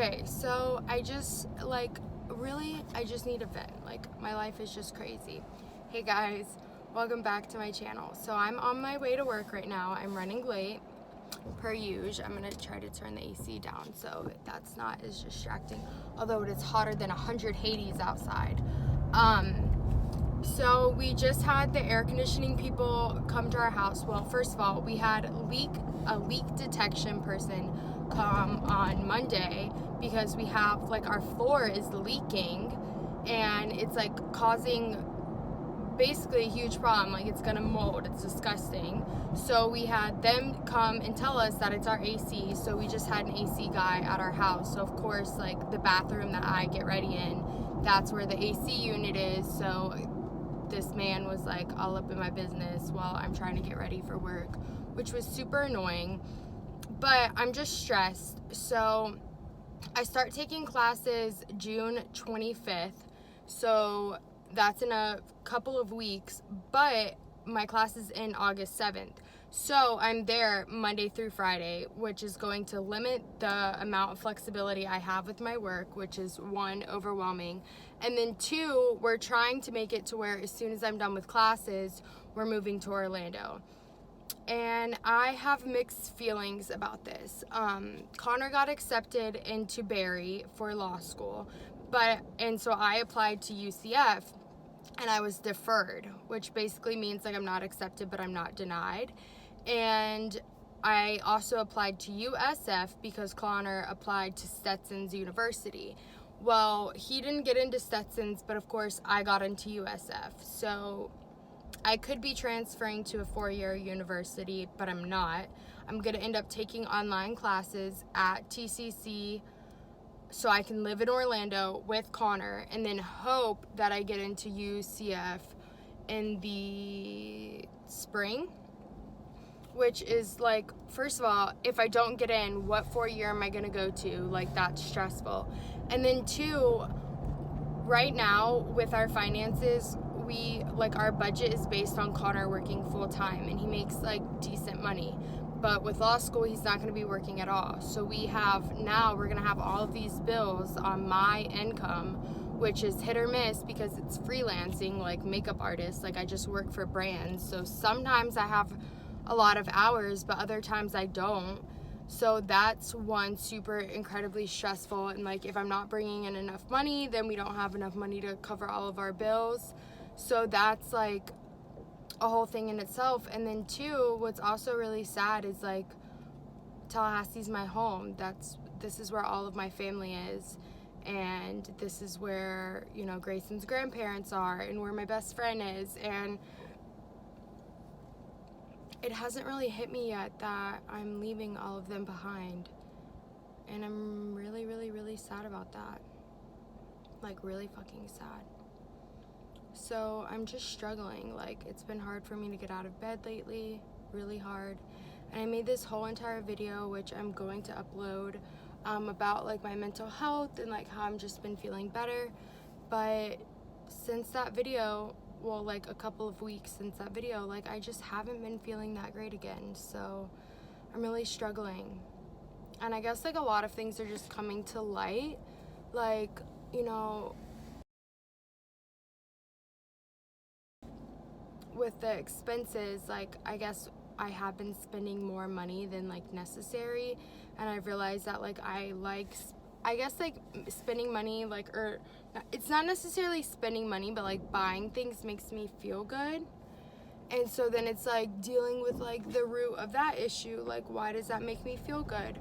Okay, so I just need a vent. Like, my life is just crazy. Hey guys, welcome back to my channel. So I'm on my way to work right now. I'm running late, per usual. I'm gonna try to turn the AC down so that's not as distracting, although it is hotter than 100 Hades outside. So we just had the air conditioning people come to our house. Well, first of all, we had a leak detection person come on Monday because we have, like, our floor is leaking and it's like causing basically a huge problem. Like, it's gonna mold. It's disgusting. So we had them come and tell us that it's our AC. So we just had an AC guy at our house. So of course, like, the bathroom that I get ready in, that's where the AC unit is. So this man was like all up in my business while I'm trying to get ready for work, which was super annoying. But I'm just stressed. So I start taking classes June 25th. So that's in a couple of weeks, but my class is in August 7th. So I'm there Monday through Friday, which is going to limit the amount of flexibility I have with my work, which is one, overwhelming. And then two, we're trying to make it to where as soon as I'm done with classes, we're moving to Orlando. And I have mixed feelings about this. Connor got accepted into Barry for law school, and so I applied to UCF and I was deferred, which basically means, like, I'm not accepted, but I'm not denied. And I also applied to USF because Connor applied to Stetson's University. Well, he didn't get into Stetson's, but of course I got into USF. So I could be transferring to a 4-year university, but I'm not. I'm going to end up taking online classes at TCC so I can live in Orlando with Connor and then hope that I get into UCF in the spring, which is, like, first of all, if I don't get in, what 4-year am I going to go to? Like, that's stressful. And then two, right now with our finances, our budget is based on Connor working full time, and he makes, like, decent money. But with law school, he's not going to be working at all. So we're going to have all of these bills on my income, which is hit or miss because it's freelancing, like makeup artist. Like, I just work for brands. So sometimes I have a lot of hours, but other times I don't. So that's one super incredibly stressful. And, like, if I'm not bringing in enough money, then we don't have enough money to cover all of our bills. So that's, like, a whole thing in itself. And then two, what's also really sad is, like, Tallahassee's my home. This is where all of my family is, and this is where, you know, Grayson's grandparents are, and where my best friend is. And it hasn't really hit me yet that I'm leaving all of them behind, and I'm really, really, really sad about that. Like, really fucking sad. So I'm just struggling. Like, it's been hard for me to get out of bed lately, really hard. And I made this whole entire video, which I'm going to upload, about, like, my mental health and, like, how I've just been feeling better. But since that video, well, like, a couple of weeks since that video, like, I just haven't been feeling that great again. So I'm really struggling. And I guess, like, a lot of things are just coming to light. Like, you know, with the expenses, like, I guess I have been spending more money than, like, necessary, and I've realized that, like, I guess, like, spending money, like, or it's not necessarily spending money, but, like, buying things makes me feel good. And so then it's, like, dealing with, like, the root of that issue. Like, why does that make me feel good?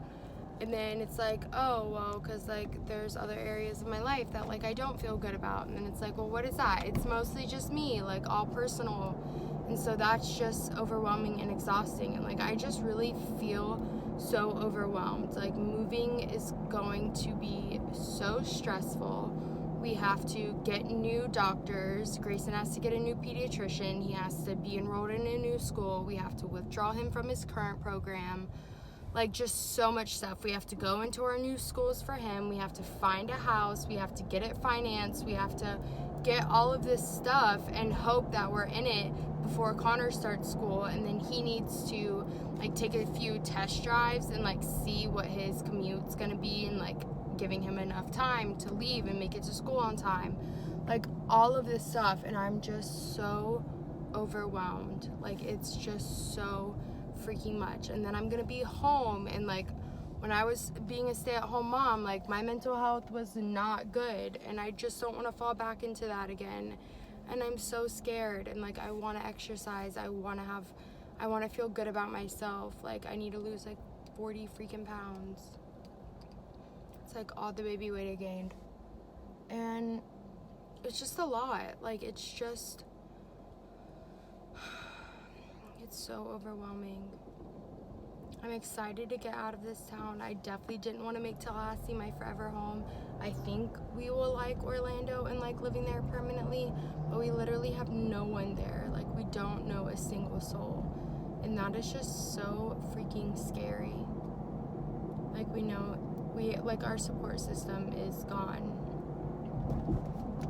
And then it's like, oh, well, because, like, there's other areas of my life that, like, I don't feel good about. And then it's like, well, what is that? It's mostly just me, like, all personal. And so that's just overwhelming and exhausting. And, like, I just really feel so overwhelmed. Like, moving is going to be so stressful. We have to get new doctors. Grayson has to get a new pediatrician. He has to be enrolled in a new school. We have to withdraw him from his current program. Like, just so much stuff. We have to go into our new schools for him. We have to find a house. We have to get it financed. We have to get all of this stuff and hope that we're in it before Connor starts school. And then he needs to, like, take a few test drives and, like, see what his commute's gonna be and, like, giving him enough time to leave and make it to school on time. Like, all of this stuff, and I'm just so overwhelmed. Like, it's just so freaking much. And then I'm gonna be home, and like, when I was being a stay-at-home mom, like, my mental health was not good, and I just don't want to fall back into that again. And I'm so scared, and like, I want to exercise, I want to feel good about myself. Like, I need to lose like 40 freaking pounds. It's like all the baby weight I gained, and it's just a lot. Like, it's so overwhelming. I'm excited to get out of this town. I definitely didn't want to make Tallahassee my forever home. I think we will like Orlando and like living there permanently, but we literally have no one there. Like, we don't know a single soul, and that is just so freaking scary. Like, our support system is gone.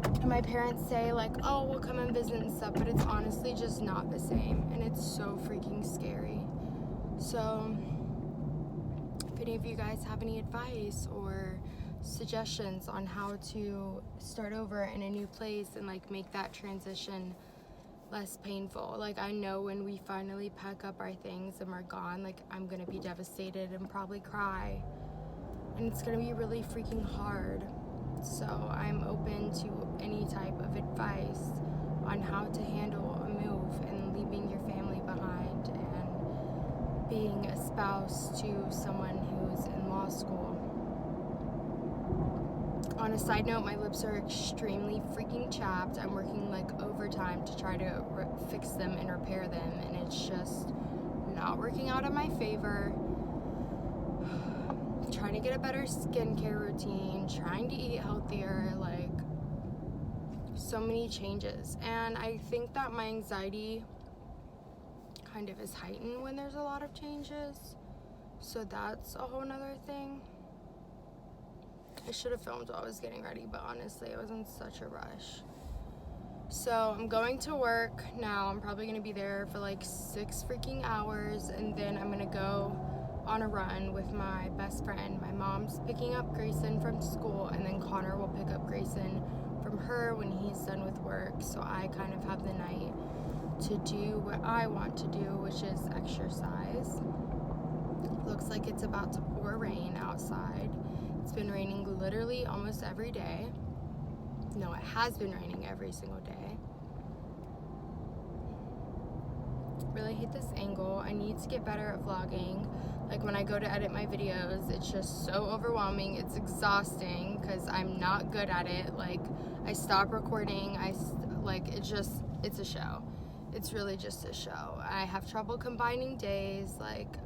And my parents say like, oh, we'll come and visit and stuff, but it's honestly just not the same, and it's so freaking scary. So if any of you guys have any advice or suggestions on how to start over in a new place and like make that transition less painful. Like, I know when we finally pack up our things and we're gone, like, I'm gonna be devastated and probably cry, and it's gonna be really freaking hard. So I'm open to any type of advice on how to handle a move and leaving your family behind and being a spouse to someone who's in law school. On a side note, my lips are extremely freaking chapped. I'm working like overtime to try to fix them and repair them, and it's just not working out in my favor. Trying to get a better skincare routine, trying to eat healthier, like, so many changes. And I think that my anxiety kind of is heightened when there's a lot of changes, so that's a whole nother thing. I should have filmed while I was getting ready, but honestly, I was in such a rush. So I'm going to work now. I'm probably gonna be there for like 6 freaking hours, and then I'm gonna go on a run with my best friend. My mom's picking up Grayson from school, and then Connor will pick up Grayson from her when he's done with work. So I kind of have the night to do what I want to do, which is exercise. Looks like it's about to pour rain outside. It's been raining literally almost every day. No, it has been raining every single day. Really hate this angle. I need to get better at vlogging. Like, when I go to edit my videos, it's just so overwhelming. It's exhausting because I'm not good at it. Like, I stop recording. It's a show. It's really just a show. I have trouble combining days. Like,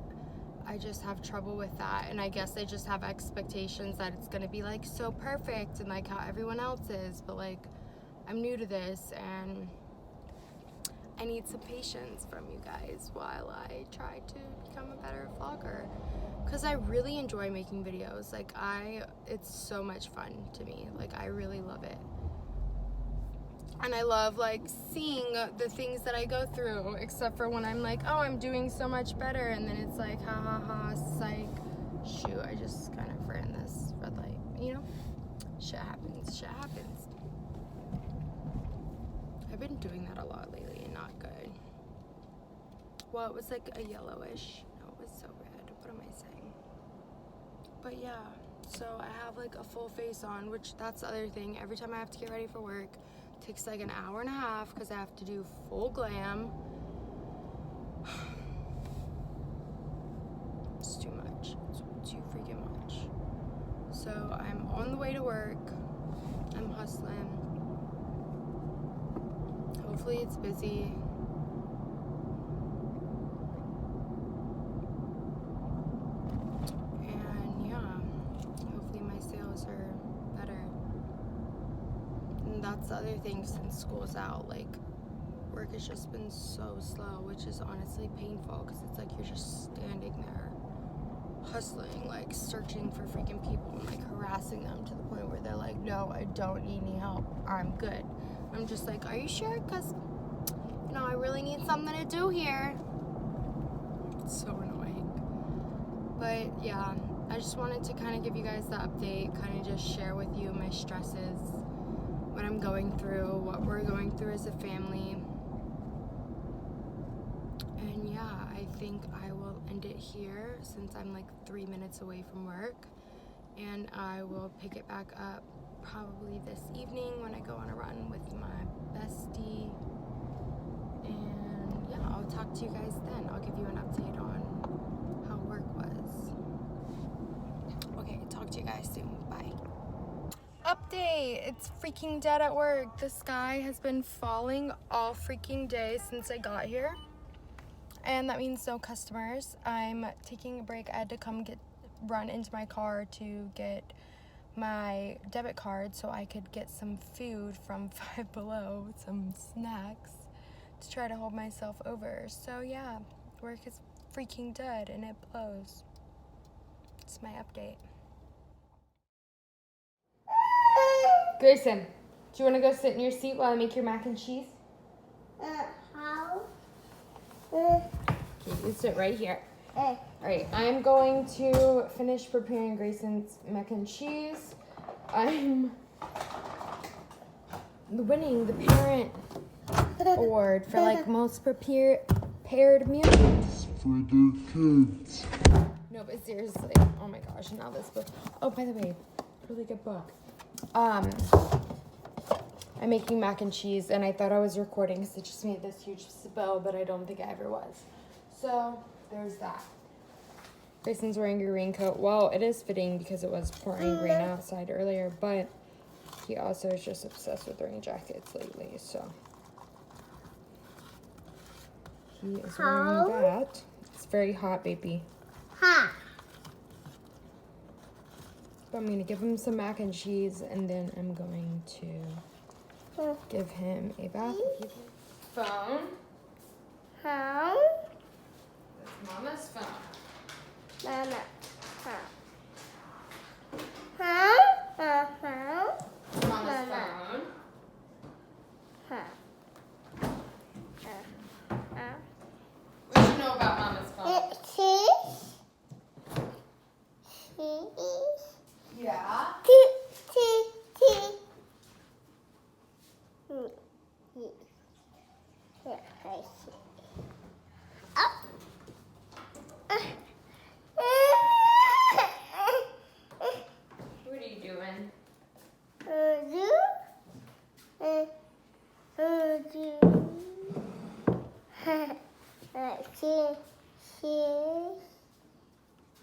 I just have trouble with that, and I guess I just have expectations that it's gonna be like so perfect and like how everyone else is, but like, I'm new to this and I need some patience from you guys while I try to become a better vlogger, because I really enjoy making videos. Like, it's so much fun to me. Like, I really love it. And I love like seeing the things that I go through, except for when I'm like, oh, I'm doing so much better, and then it's like, ha ha ha, psych. Shoot, I just kind of ran this red light, you know? Shit happens. I've been doing that a lot lately and not good. Well, it was like a yellowish. No, it was so red. What am I saying? But yeah, so I have like a full face on, which that's the other thing. Every time I have to get ready for work, takes like an hour and a half because I have to do full glam. It's too much. It's too freaking much. So I'm on the way to work. I'm hustling. Hopefully it's busy. And yeah, hopefully my sales are better. And that's the other thing, since school's out, like, work has just been so slow, which is honestly painful because it's like you're just standing there hustling, like searching for freaking people and like harassing them to the point where they're like, no, I don't need any help, I'm good. I'm just like, are you sure? Because, you know, I really need something to do here. It's so annoying. But yeah, I just wanted to kind of give you guys the update, kind of just share with you my stresses, what I'm going through, what we're going through as a family. And yeah, I think I will end it here since I'm like 3 minutes away from work. And I will pick it back up probably this evening when I go on a run with my bestie. And yeah, I'll talk to you guys then. I'll give you an update on how work was. Okay, talk to you guys soon. Bye. Update! It's freaking dead at work. The sky has been falling all freaking day since I got here. And that means no customers. I'm taking a break. I had to run into my car to get my debit card so I could get some food from Five Below, some snacks, to try to hold myself over. So yeah, work is freaking dead and it blows. It's my update. Grayson, do you want to go sit in your seat while I make your mac and cheese? How? Okay, you sit right here. All right, I'm going to finish preparing Grayson's mac and cheese. I'm winning the parent award for like most prepared meal. For the kids. No, but seriously, oh my gosh, now this book. Oh, by the way, really good book. I'm making mac and cheese, and I thought I was recording because it just made this huge spill, but I don't think I ever was. So there's that. Grayson's wearing a raincoat. Well, it is fitting because it was pouring rain outside earlier, but he also is just obsessed with rain jackets lately, so he is wearing that. It's very hot, baby. Ha. But I'm gonna give him some mac and cheese, and then I'm going to give him a bath. Phone. How? That's Mama's phone. Mama. How? How? Mama's phone. What do you know about Mama's phone? Cheese. Yeah. What are you doing?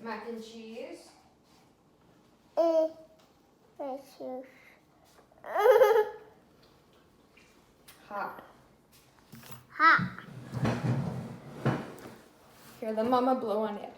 Mac and cheese. Hot. Ha. Here, let Mama blow on it.